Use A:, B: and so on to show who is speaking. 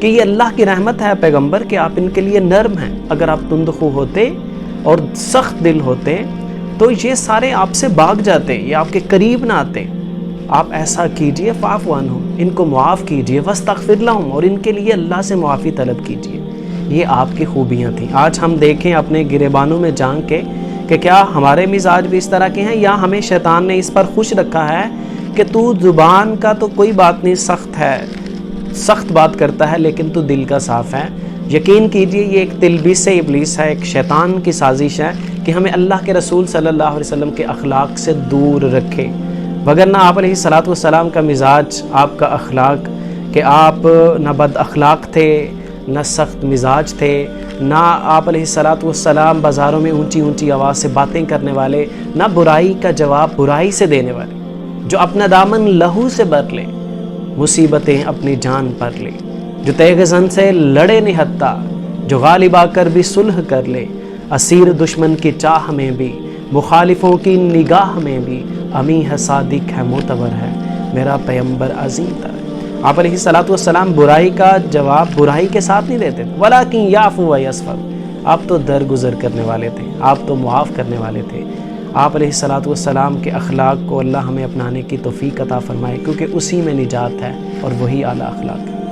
A: کہ یہ اللہ کی رحمت ہے پیغمبر کہ آپ ان کے لیے نرم ہیں. اگر آپ تندخو ہوتے اور سخت دل ہوتے تو یہ سارے آپ سے بھاگ جاتے، یہ آپ کے قریب نہ آتے. آپ ایسا کیجئے، فاعف عنہم، ان کو معاف کیجئے، واستغفر لہم، اور ان کے لیے اللہ سے معافی طلب کیجئے. یہ آپ کی خوبیاں تھیں. آج ہم دیکھیں اپنے گریبانوں میں جھانک کے کہ کیا ہمارے مزاج بھی اس طرح کے ہیں، یا ہمیں شیطان نے اس پر خوش رکھا ہے کہ تو زبان کا تو کوئی بات نہیں، سخت ہے، سخت بات کرتا ہے، لیکن تو دل کا صاف ہے. یقین کیجئے یہ ایک تلبیس ابلیس ہے، ایک شیطان کی سازش ہے کہ ہمیں اللہ کے رسول صلی اللہ علیہ وسلم کے اخلاق سے دور رکھے. وگرنہ آپ علیہ الصلاۃ والسلام کا مزاج، آپ کا اخلاق، کہ آپ نہ بد اخلاق تھے، نہ سخت مزاج تھے، نہ آپ علیہ الصلاۃ والسلام بازاروں میں اونچی اونچی آواز سے باتیں کرنے والے، نہ برائی کا جواب برائی سے دینے والے، جو اپنا دامن لہو سے بھر لے، مصیبتیں اپنی جان پر لے، جو تیغ زن سے لڑے نہتا، جو غالب آ کر بھی صلح کر لے، اسیر دشمن کی چاہ میں بھی، مخالفوں کی نگاہ میں بھی، امی ہے صادق ہے معتبر ہے، میرا پیغمبر عظیم تر ہے. آپ علیہ الصلاۃ والسلام برائی کا جواب برائی کے ساتھ نہیں دیتے تھے. وَلَٰكِن يَعْفُو وَيَصْفَحُ، آپ تو درگزر کرنے والے تھے، آپ تو معاف کرنے والے تھے. آپ علیہ الصلاۃ والسلام کے اخلاق کو اللہ ہمیں اپنانے کی توفیق عطا فرمائے، کیونکہ اسی میں نجات ہے اور وہی اعلیٰ اخلاق ہے.